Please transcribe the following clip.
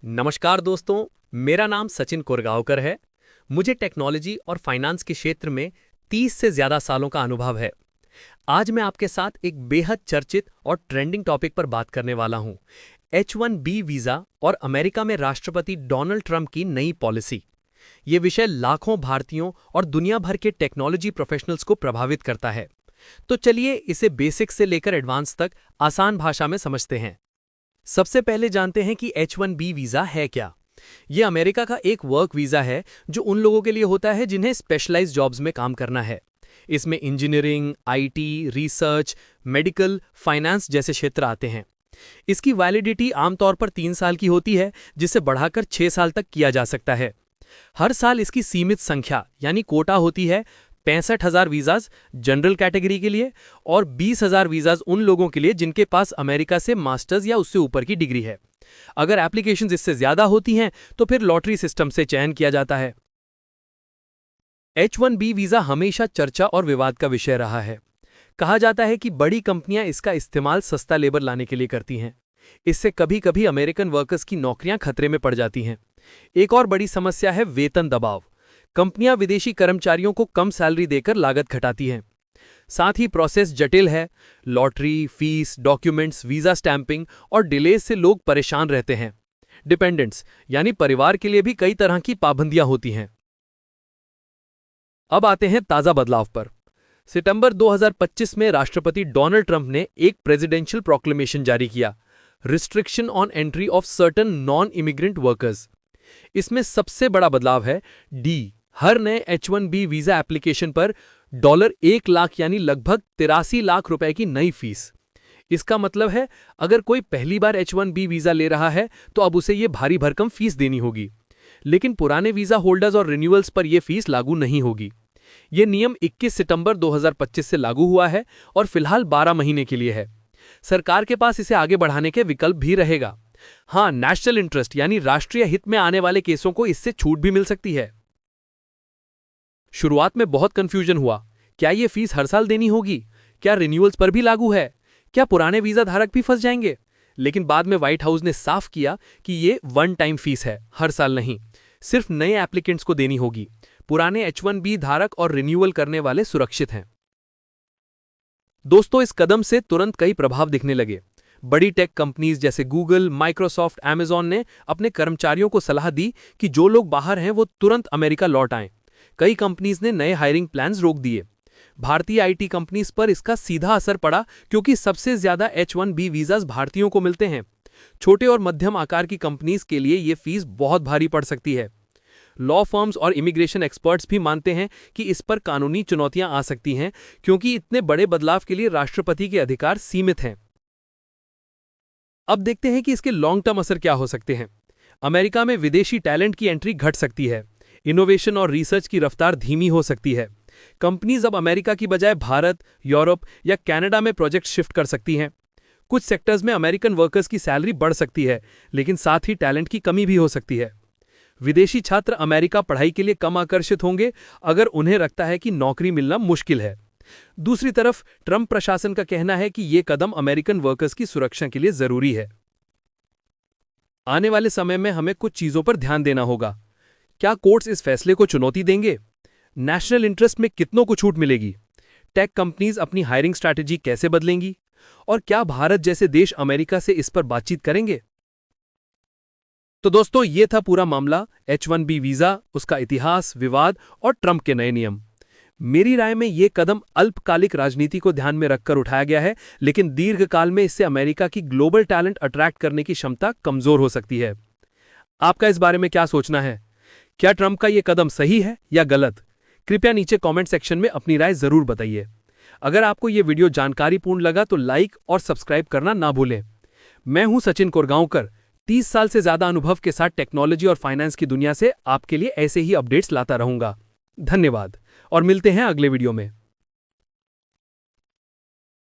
नमस्कार दोस्तों, मेरा नाम सचिन कोरगांवकर है। मुझे टेक्नोलॉजी और फाइनेंस के क्षेत्र में 30 से ज्यादा सालों का अनुभव है। आज मैं आपके साथ एक बेहद चर्चित और ट्रेंडिंग टॉपिक पर बात करने वाला हूं, H1B वीजा और अमेरिका में राष्ट्रपति डोनाल्ड ट्रंप की नई पॉलिसी। ये विषय लाखों भारतीयों और दुनिया भर के टेक्नोलॉजी प्रोफेशनल्स को प्रभावित करता है। तो चलिए इसे बेसिक से लेकर एडवांस तक आसान भाषा में समझते हैं। सबसे पहले जानते हैं कि H1B वीजा है क्या। यह अमेरिका का एक वर्क वीजा है जो उन लोगों के लिए होता है जिन्हें स्पेशलाइज्ड जॉब्स में काम करना है। इसमें engineering, IT, research, medical, finance जैसे क्षेत्र आते हैं। इसकी वैलिडिटी आमतौर पर 3 साल की होती है, जिसे बढ़ाकर 6 साल तक किया जा सकता है। हर साल इसकी सीमित संख्या यानी कोटा होती है। 65,000 वीजाज जनरल कैटेगरी के लिए और 20,000 वीजाज उन लोगों के लिए जिनके पास अमेरिका से मास्टर्स या उससे ऊपर की डिग्री है। अगर एप्लीकेशंस इससे ज्यादा होती हैं तो फिर लॉटरी सिस्टम से चयन किया जाता है। H1B वीजा हमेशा चर्चा और विवाद का विषय रहा है। कहा जाता है कि बड़ी कंपनियां इसका इस्तेमाल सस्ता लेबर लाने के लिए करती हैं। इससे कभी कभी अमेरिकन वर्कर्स की नौकरियां खतरे में पड़ जाती हैं। एक और बड़ी समस्या है वेतन दबाव। कंपनियां विदेशी कर्मचारियों को कम सैलरी देकर लागत घटाती हैं। साथ ही प्रोसेस जटिल है। Lottery, fees, documents, visa stamping और डिलेज से लोग परेशान रहते हैं। डिपेंडेंट्स यानी परिवार के लिए भी कई तरह की पाबंदियां होती हैं। अब आते हैं ताजा बदलाव पर। सितंबर 2025 में राष्ट्रपति डोनाल्ड ट्रंप ने एक प्रेसिडेंशियल प्रोक्लेमेशन जारी किया, restriction on entry of certain non immigrant workers. इसमें सबसे बड़ा बदलाव है डी, हर नए H1B वीजा एप्लीकेशन पर $1 लाख यानी लगभग 83 लाख रुपए की नई फीस। इसका मतलब है अगर कोई पहली बार H1B वीजा ले रहा है तो अब उसे ये भारी भरकम फीस देनी होगी। लेकिन पुराने वीजा होल्डर्स और रिन्यूअल्स पर यह फीस लागू नहीं होगी। यह नियम 21 सितंबर 2025 से लागू हुआ है और फिलहाल 12 महीने के लिए है। सरकार के पास इसे आगे बढ़ाने के विकल्प भी रहेगा। हाँ, नेशनल इंटरेस्ट यानी राष्ट्रीय हित में आने वाले केसों को इससे छूट भी मिल सकती है। शुरुआत में बहुत कंफ्यूजन हुआ, क्या यह फीस हर साल देनी होगी? क्या रिन्यूअल्स पर भी लागू है? क्या पुराने वीजा धारक भी फंस जाएंगे? लेकिन बाद में व्हाइट हाउस ने साफ किया कि यह वन टाइम फीस है, हर साल नहीं, सिर्फ नए एप्लीकेंट्स को देनी होगी। पुराने H1B धारक और रिन्यूअल करने वाले सुरक्षित हैं। दोस्तों, इस कदम से तुरंत कई प्रभाव दिखने लगे। बड़ी टेक कंपनीज जैसे गूगल, माइक्रोसॉफ्ट, अमेजॉन ने अपने कर्मचारियों को सलाह दी कि जो लोग बाहर हैं वो तुरंत अमेरिका लौट आएं। कई कंपनीज ने नए हायरिंग प्लान्स रोक दिए। भारतीय आईटी कंपनीज पर इसका सीधा असर पड़ा क्योंकि सबसे ज्यादा H1B वीजास भारतीयों को मिलते हैं। छोटे और मध्यम आकार की कंपनीज के लिए यह फीस बहुत भारी पड़ सकती है। लॉ फर्म्स और इमिग्रेशन एक्सपर्ट्स भी मानते हैं कि इस पर कानूनी चुनौतियां आ सकती हैं क्योंकि इतने बड़े बदलाव के लिए राष्ट्रपति के अधिकार सीमित हैं। अब देखते हैं कि इसके लॉन्ग टर्म असर क्या हो सकते हैं। अमेरिका में विदेशी टैलेंट की एंट्री घट सकती है। इनोवेशन और रिसर्च की रफ्तार धीमी हो सकती है। कंपनीज अब अमेरिका की बजाय भारत, यूरोप या कनाडा में प्रोजेक्ट शिफ्ट कर सकती हैं। कुछ सेक्टर्स में अमेरिकन वर्कर्स की सैलरी बढ़ सकती है, लेकिन साथ ही टैलेंट की कमी भी हो सकती है। विदेशी छात्र अमेरिका पढ़ाई के लिए कम आकर्षित होंगे अगर उन्हें लगता है कि नौकरी मिलना मुश्किल है। दूसरी तरफ ट्रंप प्रशासन का कहना है कि यह कदम अमेरिकन वर्कर्स की सुरक्षा के लिए जरूरी है। आने वाले समय में हमें कुछ चीजों पर ध्यान देना होगा। क्या कोर्ट्स इस फैसले को चुनौती देंगे? नेशनल इंटरेस्ट में कितनों को छूट मिलेगी? टेक कंपनीज अपनी हायरिंग स्ट्रैटेजी कैसे बदलेंगी? और क्या भारत जैसे देश अमेरिका से इस पर बातचीत करेंगे? तो दोस्तों, यह था पूरा मामला H1B वीजा, उसका इतिहास, विवाद और ट्रंप के नए नियम। मेरी राय में यह कदम अल्पकालिक राजनीति को ध्यान में रखकर उठाया गया है, लेकिन दीर्घकाल में इससे अमेरिका की ग्लोबल टैलेंट अट्रैक्ट करने की क्षमता कमजोर हो सकती है। आपका इस बारे में क्या सोचना है? क्या ट्रंप का यह कदम सही है या गलत? कृपया नीचे कमेंट सेक्शन में अपनी राय जरूर बताइए। अगर आपको यह वीडियो जानकारीपूर्ण लगा तो लाइक और सब्सक्राइब करना ना भूलें। मैं हूं सचिन कोरगांवकर, 30 साल से ज्यादा अनुभव के साथ टेक्नोलॉजी और फाइनेंस की दुनिया से आपके लिए ऐसे ही अपडेट्स लाता रहूंगा। धन्यवाद और मिलते हैं अगले वीडियो में।